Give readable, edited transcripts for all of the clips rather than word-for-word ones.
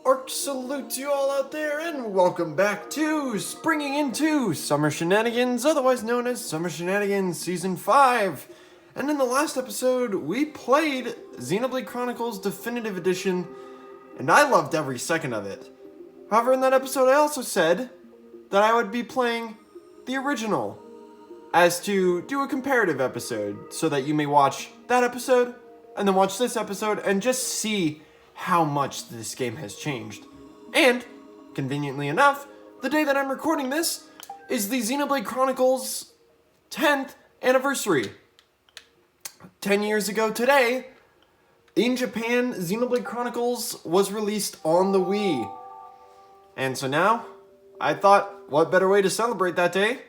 Arc salute to you all out there, and welcome back to Springing Into Summer Shenanigans, otherwise known as Summer Shenanigans Season 5. And in the last episode, we played Xenoblade Chronicles Definitive Edition, and I loved every second of it. However, in that episode, I also said that I would be playing the original, as to do a comparative episode, so that you may watch that episode, and then watch this episode, and just see how much this game has changed. And, conveniently enough, the day that I'm recording this is the Xenoblade Chronicles 10th anniversary. 10 years ago today, in Japan, Xenoblade Chronicles was released on the Wii. And so now, I thought, what better way to celebrate that day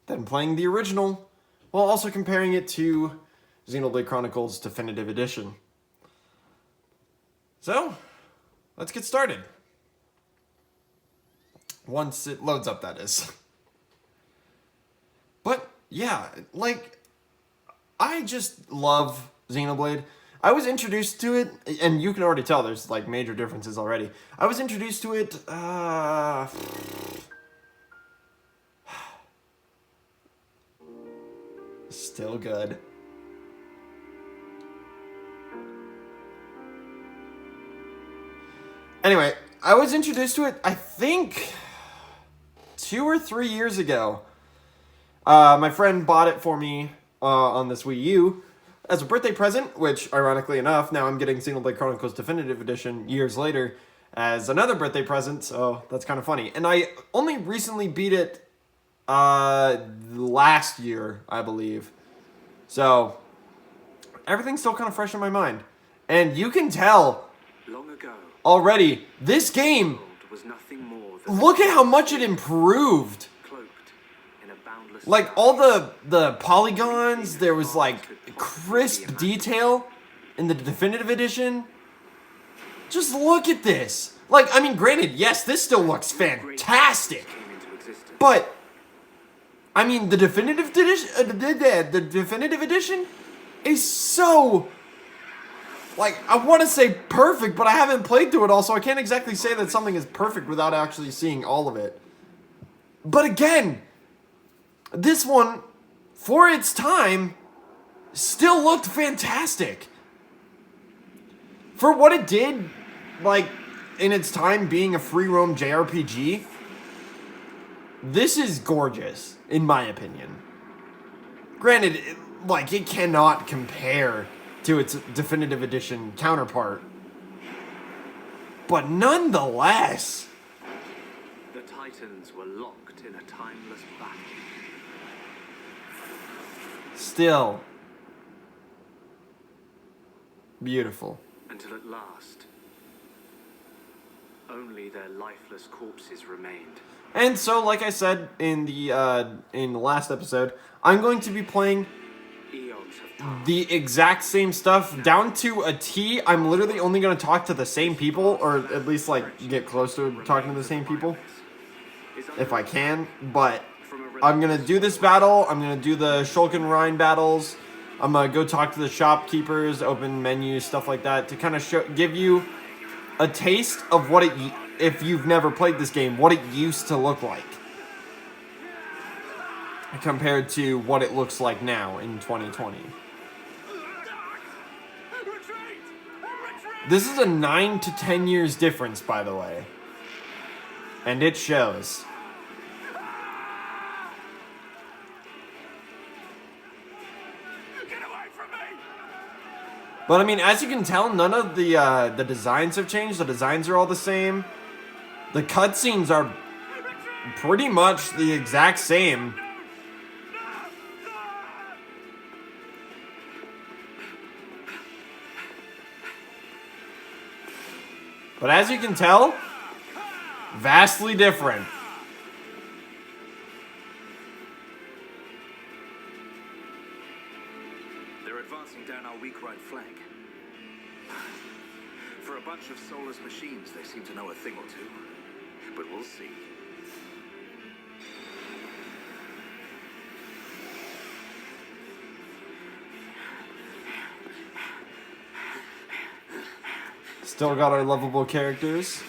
than playing the original, while also comparing it to Xenoblade Chronicles Definitive Edition. So, let's get started. Once it loads up, that is. But, yeah, like, I just love Xenoblade. I was introduced to it, and you can already tell there's, like, major differences already. I was introduced to it, still good. Anyway, I was introduced to it, I think, 2 or 3 years ago. My friend bought it for me on this Wii U as a birthday present, which, ironically enough, now I'm getting Xenoblade Chronicles Definitive Edition years later as another birthday present, so that's kind of funny. And I only recently beat it last year, I believe. So, everything's still kind of fresh in my mind. And you can tell long ago, already, this game, was nothing more than look at how much it improved. cloaked in a boundless Like, all the polygons, there was, like, crisp detail in the Definitive Edition. Just look at this. Like, I mean, granted, yes, this still looks fantastic. came into existence. But, I mean, the Definitive Edition is so... like, I want to say perfect, but I haven't played through it all, so I can't exactly say that something is perfect without actually seeing all of it. But again, this one, for its time, still looked fantastic. For what it did, like, in its time being a free roam JRPG, this is gorgeous, in my opinion. Granted, it cannot compare to its Definitive Edition counterpart. But nonetheless, The Titans were locked in a timeless battle. still beautiful. Until at last, only their lifeless corpses remained. And so, like I said in the last episode, I'm going to be playing Eons have passed. the exact same stuff down to a T. I'm literally only going to talk to the same people, or at least like get close to talking to the same people if I can. But I'm going to do this battle. I'm going to do the Shulkin Rhine battles. I'm going to go talk to the shopkeepers, open menus, stuff like that, to kind of give you a taste of what it, if you've never played this game, what it used to look like compared to what it looks like now in 2020. This is a 9 to 10 years difference, by the way. And it shows. Get away from me! But I mean, as you can tell, none of the designs have changed. The designs are all the same. The cutscenes are pretty much the exact same. But as you can tell, vastly different. They're advancing down our weak right flank. For a bunch of soulless machines, they seem to know a thing or two. But we'll see. Still got our lovable characters.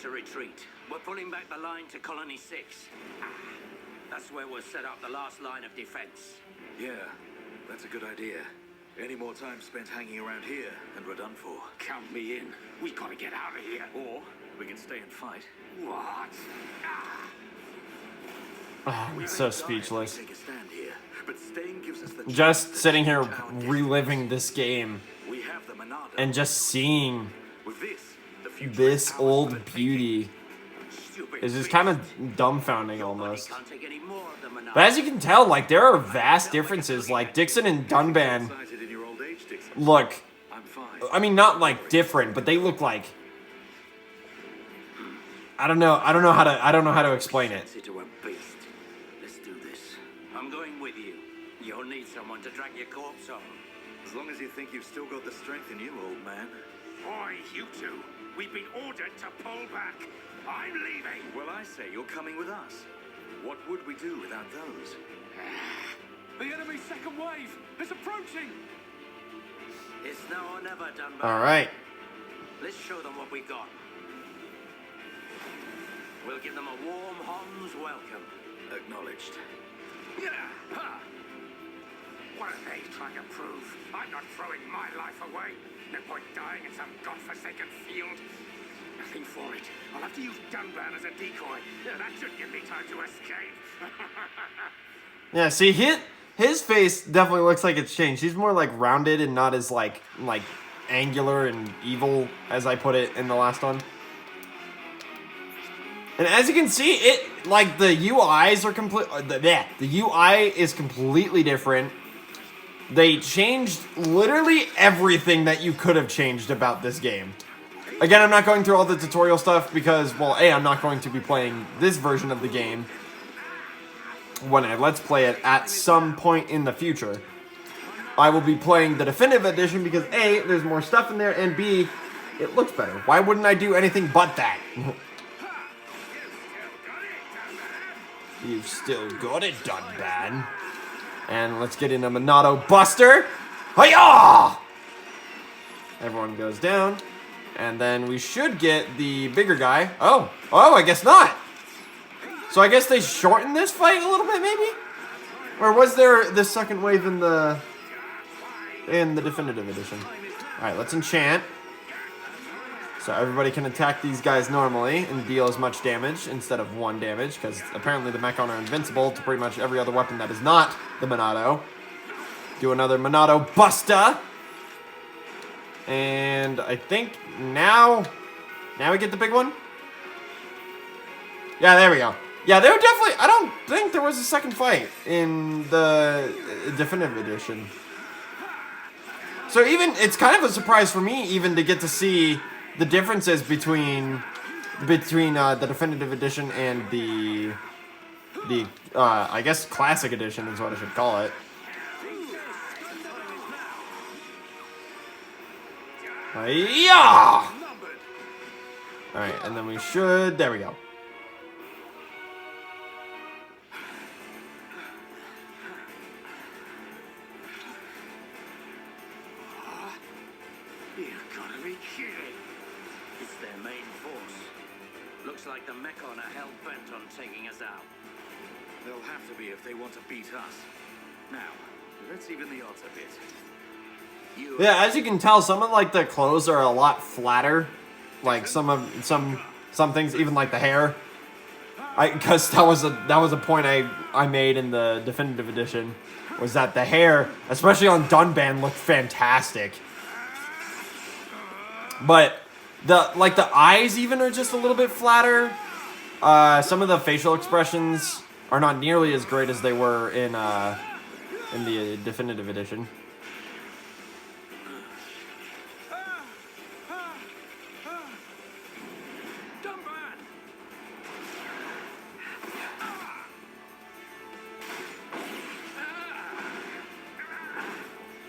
to retreat. We're pulling back the line to Colony 6. That's where we'll set up the last line of defense. Yeah, that's a good idea. Any more time spent hanging around here, and we're done for. Count me in. We gotta get out of here. Or we can stay and fight. What? I'm so speechless. We take a stand here, but staying gives us the Just chance sitting here to town reliving this game we have the Monado. and just seeing With this, the future this is ours old for the taking. beauty Stupid is just beast. kind of dumbfounding Your body almost. can't take any more of the Monado. But as you can tell, like, there are vast differences. Like, Dixon and Dunban Excited in your old age, Dixon. look, I'm fine. I mean, not like different, but they look like, I don't know how to explain it. Fancy to a beast. Let's do this. I'm going with you. You'll need someone to drag your corpse on. As long as you think you've still got the strength in you, old man. Boy, you two. We've been ordered to pull back. I'm leaving. Well, I say you're coming with us. What would we do without those? The enemy's second wave is approaching. It's now or never, Dunbar. All right. Let's show them what we got. We'll give them a warm Hans welcome. Acknowledged. Yeah. Ha. What are they trying to prove? I'm not throwing my life away. No point dying in some godforsaken field. Nothing for it. I'll have to use Dunban as a decoy. Yeah, that should give me time to escape. Yeah, see, his face definitely looks like it's changed. He's more like rounded and not as like angular and evil as I put it in the last one. And as you can see, it like the UIs are the UI is completely different. They changed literally everything that you could have changed about this game. Again, I'm not going through all the tutorial stuff because, well, A, I'm not going to be playing this version of the game when I Let's Play it at some point in the future. I will be playing the Definitive Edition because A, there's more stuff in there, and B, it looks better. Why wouldn't I do anything but that? You've still got it, Dunban. And let's get in a Monado Buster. Hiya! Everyone goes down. And then we should get the bigger guy. Oh, I guess not. So I guess they shortened this fight a little bit, maybe? Or was there the second wave in the Definitive Edition? All right, let's enchant. So everybody can attack these guys normally and deal as much damage instead of 1 damage, because apparently the Mechon are invincible to pretty much every other weapon that is not the Monado. Do another Monado Buster. And I think now we get the big one. Yeah, there we go. Yeah, there were definitely, I don't think there was a second fight in the Definitive Edition. So even, it's kind of a surprise for me even to get to see the differences between the Definitive Edition and the I guess Classic Edition is what I should call it. Yeah. All right, and then we should. There we go. You gotta be kidding. It's their main force. Looks like the Mechon are hell-bent on taking us out. They'll have to be if they want to beat us. Now, let's even the odds a bit. Yeah, as you can tell, some of like the clothes are a lot flatter. Like some things, even like the hair. Because that was a point I made in the Definitive Edition, was that the hair, especially on Dunban, looked fantastic. But the eyes even are just a little bit flatter. Some of the facial expressions are not nearly as great as they were in the Definitive Edition.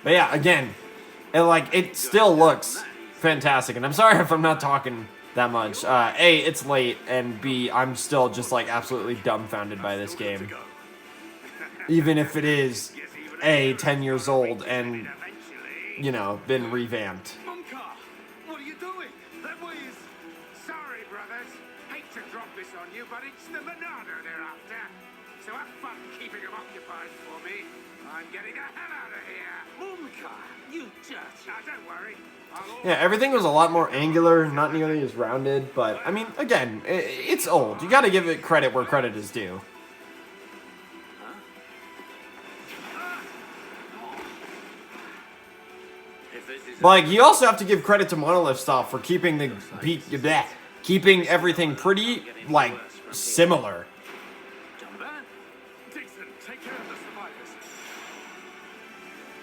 But yeah, again, it still looks fantastic, and I'm sorry if I'm not talking that much. A, it's late, and B, I'm still just like absolutely dumbfounded by this game. Even if it is, A, 10 years old and, you know, been revamped. What are you doing? That way is... Sorry, brothers. but it's the banana they're after. So have fun keeping them occupied for me. I'm getting the hell out of here. Moonka, you dirty. Now, don't worry. Yeah, everything was a lot more angular, not nearly as rounded, but, I mean, again, it's old. You gotta give it credit where credit is due. Like, you also have to give credit to Monolith Stop for keeping keeping everything pretty, like, similar. Dixon, take care of the survivors.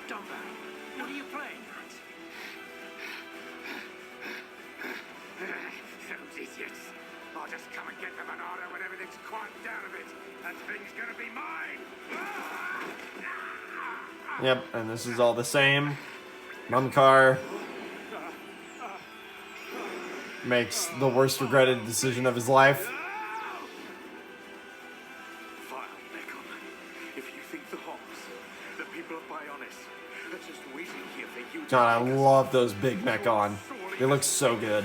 Dumbo, what are you playing at? Those idiots. I'll just come and get the banana when everything's quieted down a bit. That thing's gonna be mine. Yep, and this is all the same. Mumkar makes the worst regretted decision of his life. Vile Mechon. If you think the Hogs, the people of Bionis, are just waiting here for you to... God, I love those big Mechon. They look so good.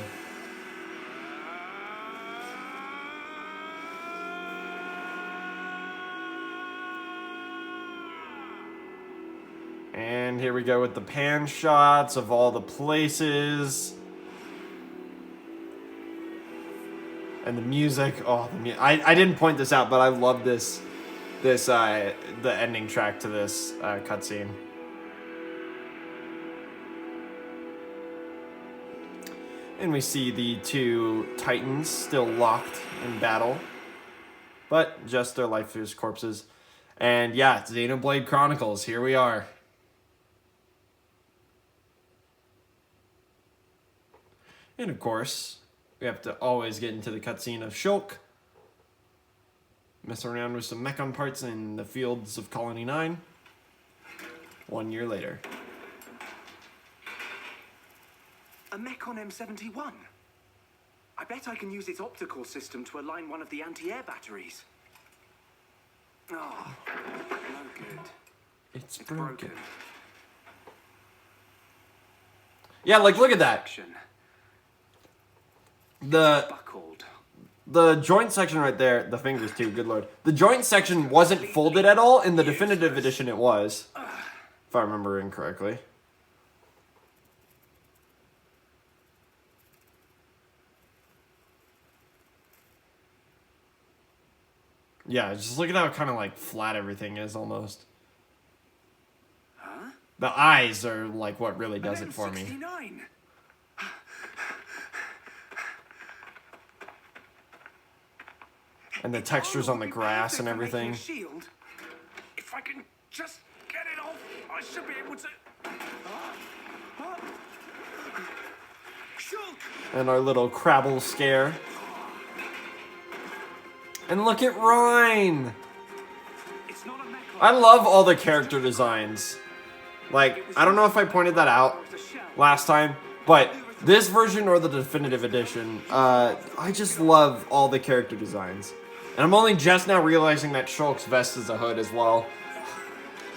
And here we go with the pan shots of all the places. And the music. Oh, I didn't point this out, but I love the ending track to this cutscene. And we see the two Titans still locked in battle, but just their lifeless corpses. And yeah, Xenoblade Chronicles, here we are. And of course, we have to always get into the cutscene of Shulk. Mess around with some Mechon parts in the fields of Colony 9. 1 year later. A Mechon M71? I bet I can use its optical system to align one of the anti-air batteries. Oh, no good. It's broken. Yeah, like, look at that. The joint section right there, the fingers too, good lord. The joint section wasn't folded at all. In the definitive edition it was, if I remember incorrectly. Yeah, just look at how kind of like flat everything is almost. Huh? The eyes are like what really does it for me. And the textures on the grass and everything. Shield. If I can just get it off, I should be able to. And our little Crabble scare. And look at Rhine! I love all the character designs. Like, I don't know if I pointed that out last time, but this version or the definitive edition, I just love all the character designs. And I'm only just now realizing that Shulk's vest is a hood as well.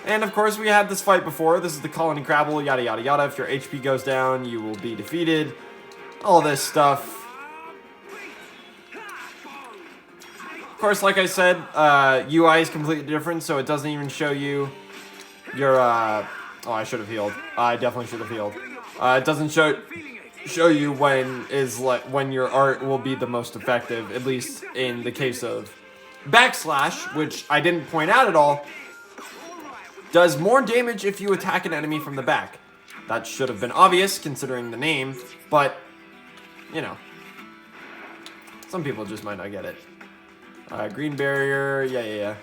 And of course we had this fight before. This is the Colony Crabble, yada yada yada. If your HP goes down, you will be defeated. All this stuff. Of course, like I said, UI is completely different, so it doesn't even show you your, oh, I should have healed. I definitely should have healed. It doesn't show you when your art will be the most effective, at least in the case of backslash, which I didn't point out at all, does more damage if you attack an enemy from the back. That should have been obvious considering the name, but, you know, some people just might not get it. Green barrier, yeah.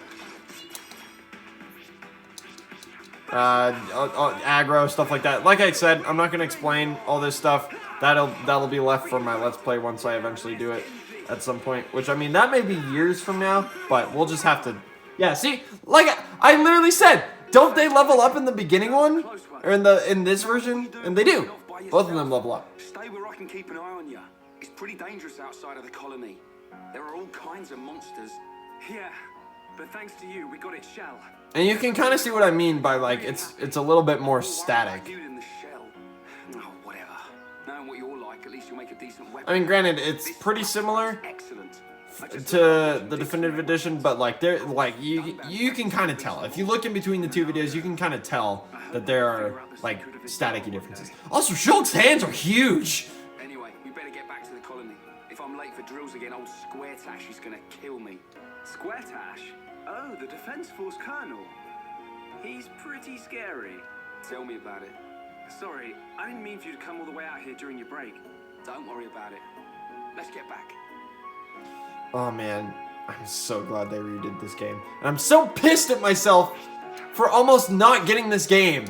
Aggro, stuff like that. Like I said, I'm not going to explain all this stuff. That'll be left for my Let's Play once I eventually do it at some point. Which, I mean, that may be years from now, but we'll just have to... Yeah, see? Like, I literally said, don't they level up in the beginning one? Or in this version? And they do. Both of them level up. Stay where I can keep an eye on you. It's pretty dangerous outside of the colony. There are all kinds of monsters. Yeah, but thanks to you, we got its shell. And you can kind of see what I mean by, like, it's a little bit more static. Oh, whatever. Knowing what you're like, at least you'll make a decent weapon. I mean, granted, it's pretty similar. Excellent. to the definitive edition, but like they're like you can kind of tell if you look in between the two videos. You can kind of tell that there are like staticky differences. Also, Shulk's hands are huge. Anyway, we better get back to the colony. If I'm late for drills again, old Square Tash is gonna kill me. Square Tash? Oh, the Defense Force Colonel. He's pretty scary. Tell me about it. Sorry, I didn't mean for you to come all the way out here during your break. Don't worry about it. Let's get back. Oh man, I'm so glad they redid this game. And I'm so pissed at myself for almost not getting this game.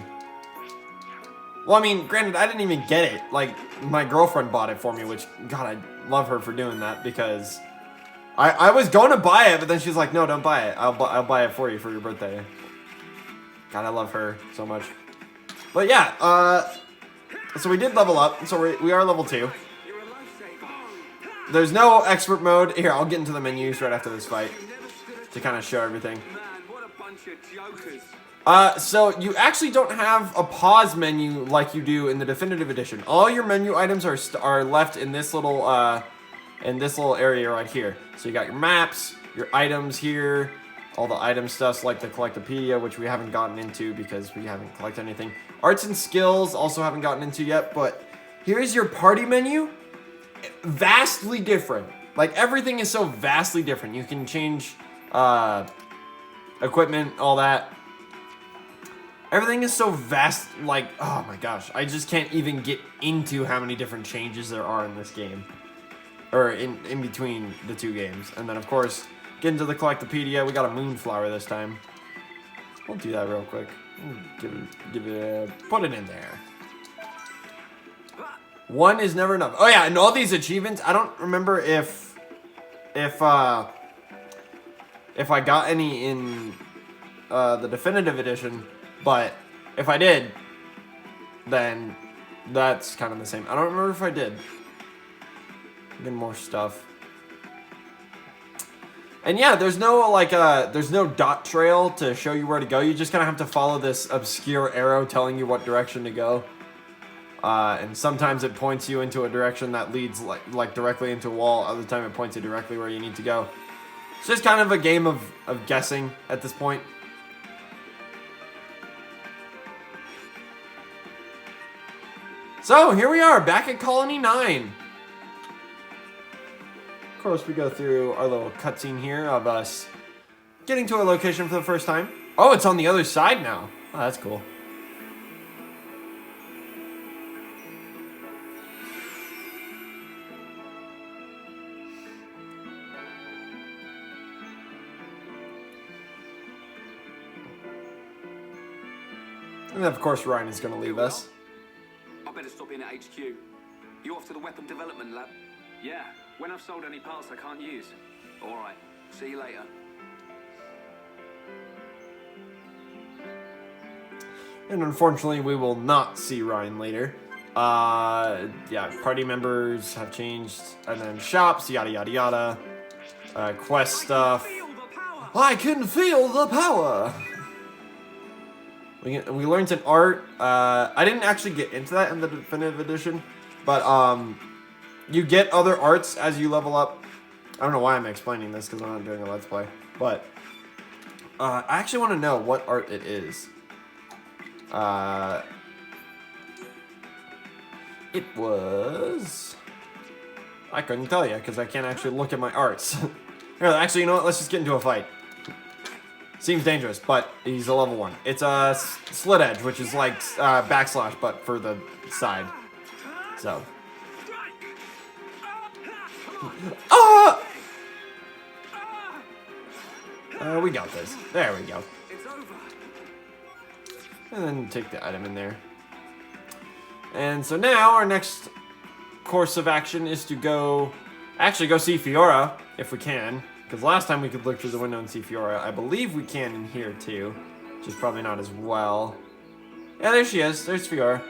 Well, I mean, granted, I didn't even get it. Like, my girlfriend bought it for me, which, God, I love her for doing that because I was going to buy it, but then she was like, no, don't buy it. I'll buy it for you for your birthday. God, I love her so much. But yeah, so we did level up. So we are level 2. There's no expert mode. Here, I'll get into the menus right after this fight to kind of show everything. Man, what a bunch of jokers. So you actually don't have a pause menu like you do in the definitive edition. All your menu items are left in this little area right here. So you got your maps, your items here, all the item stuffs like the Collectopedia, which we haven't gotten into because we haven't collected anything. Arts and skills also haven't gotten into yet, but here's your party menu. Vastly different. Like everything is so vastly different. You can change equipment, all that. Everything is so vast, like, oh my gosh. I just can't even get into how many different changes there are in this game. Or in between the two games. And then, of course, get into the Collectopedia. We got a Moonflower this time. We'll do that real quick. Put it in there. 1 is never enough. Oh yeah, and all these achievements, I don't remember if I got any in the definitive edition, but if I did, then that's kind of the same. I don't remember if I did. Get more stuff. And yeah, there's no there's no dot trail to show you where to go. You just kind of have to follow this obscure arrow telling you what direction to go. And sometimes it points you into a direction that leads like directly into a wall. Other time it points you directly where you need to go. It's just kind of a game of guessing at this point. So here we are, back at Colony 9. Of course, we go through our little cutscene here of us getting to a location for the first time. Oh, it's on the other side now. Oh, that's cool. And of course, Ryan is going to leave us. I better stop in at HQ. You off to the weapon development lab? Yeah, when I've sold any parts I can't use. All right. See you later. And unfortunately, we will not see Ryan later. Yeah, party members have changed. And then shops, yada, yada, yada. Quest stuff. I can feel the power! We learned an art. I didn't actually get into that in the definitive edition, but you get other arts as you level up. I don't know why I'm explaining this because I'm not doing a let's play, but I actually want to know what art it is. It was... I couldn't tell you because I can't actually look at my arts. Here, actually, you know what? Let's just get into a fight. Seems dangerous, but he's a level 1. It's a slit edge, which is like backslash, but for the side. So. We got this. There we go. And then take the item in there. And so now our next course of action is to go see Fiora, if we can. Because last time we could look through the window and see Fiora. I believe we can in here too. Just probably not as well. Yeah, there she is. There's Fiora.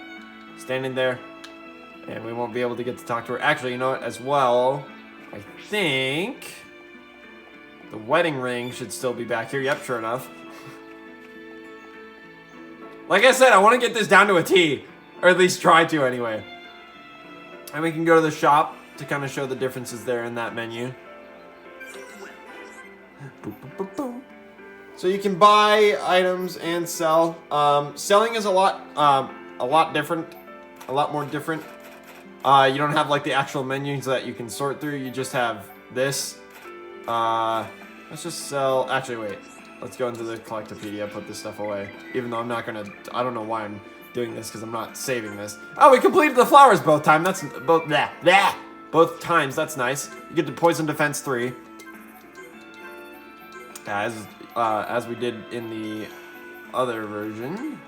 Standing there. And we won't be able to get to talk to her. Actually, you know what? As well, I think the wedding ring should still be back here. Yep, sure enough. Like I said, I want to get this down to a T. Or at least try to anyway. And we can go to the shop to kind of show the differences there in that menu. Boop, boop, boop, boop. So you can buy items and sell. Selling is a lot different, a lot more different. You don't have like the actual menus that you can sort through. You just have this. Let's just sell. Actually, wait. Let's go into the Collectopedia. Put this stuff away. Even though I'm not gonna. I don't know why I'm doing this because I'm not saving this. Oh, we completed the flowers both times. That's both. Both times. That's nice. You get to poison defense 3. As we did in the other version.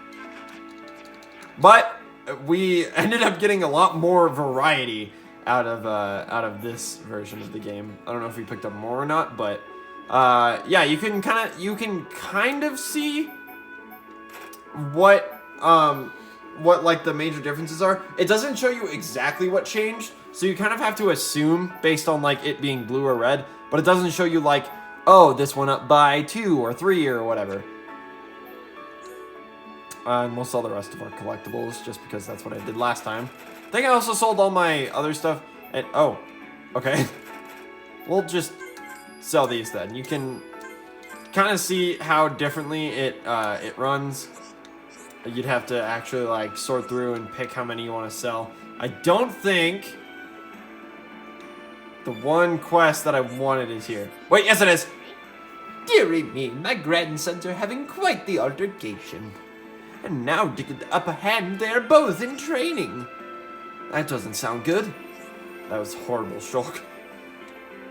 But we ended up getting a lot more variety out of this version of the game. I don't know if we picked up more or not, but yeah, you can kind of see what like the major differences are. It doesn't show you exactly what changed, so you kind of have to assume based on like it being blue or red, but it doesn't show you like, oh, this went up by 2 or 3 or whatever. And we'll sell the rest of our collectibles just because that's what I did last time. I think I also sold all my other stuff. And oh, okay. We'll just sell these then. You can kind of see how differently it runs. You'd have to actually like sort through and pick how many you want to sell. I don't think the one quest that I wanted is here. Wait, yes it is. Dearie me, my grandsons are having quite the altercation. And now to get the upper hand, they are both in training. That doesn't sound good. That was horrible, Shulk.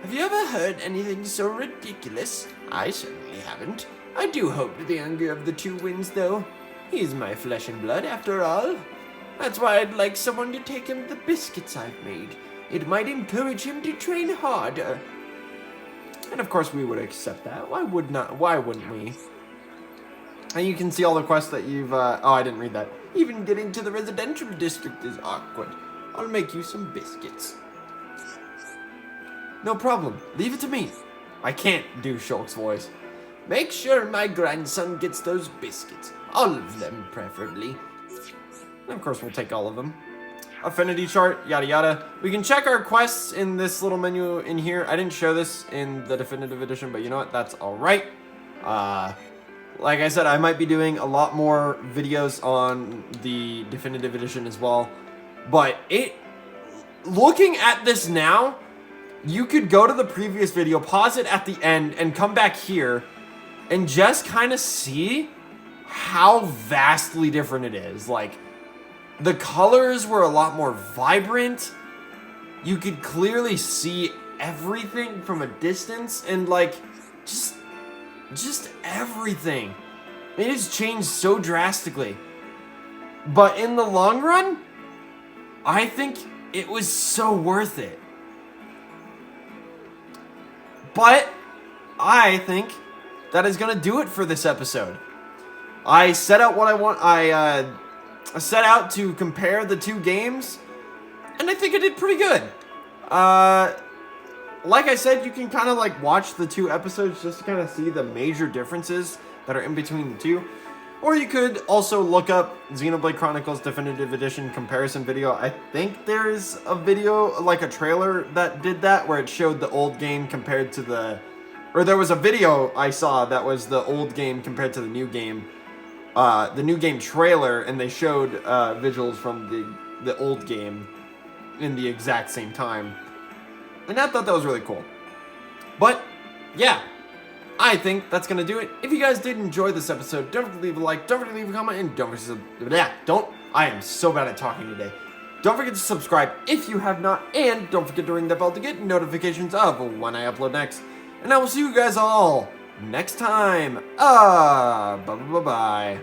Have you ever heard anything so ridiculous? I certainly haven't. I do hope the younger of the two wins, though. He's my flesh and blood, after all. That's why I'd like someone to take him the biscuits I've made. It might encourage him to train harder. And of course we would accept that. Why wouldn't we? And you can see all the quests that you've, oh, I didn't read that. Even getting to the residential district is awkward. I'll make you some biscuits. No problem. Leave it to me. I can't do Shulk's voice. Make sure my grandson gets those biscuits. All of them, preferably. And of course we'll take all of them. Affinity chart, yada yada. We can check our quests in this little menu in here. I didn't show this in the definitive edition, but you know what? That's alright. Like I said, I might be doing a lot more videos on the definitive edition as well. But looking at this now, you could go to the previous video, pause it at the end, and come back here and just kind of see how vastly different it is. Like, the colors were a lot more vibrant. You could clearly see everything from a distance, and like, just everything. It has changed so drastically. But in the long run, I think it was so worth it. But I think that is going to do it for this episode. I set out what I want. I set out to compare the two games, and I think I did pretty good. Like I said, you can kind of like watch the 2 episodes just to kind of see the major differences that are in between the two. Or you could also look up Xenoblade Chronicles Definitive Edition comparison video. I think there's a video, like a trailer that did that, where it showed the old game compared to the... Or there was a video I saw that was the old game compared to the new game. The new game trailer, and they showed visuals from the old game in the exact same time. And I thought that was really cool. But, yeah. I think that's going to do it. If you guys did enjoy this episode, don't forget to leave a like, don't forget to leave a comment, and don't forget to... I am so bad at talking today. Don't forget to subscribe if you have not, and don't forget to ring the bell to get notifications of when I upload next. And I will see you guys all next time. Bye-bye-bye.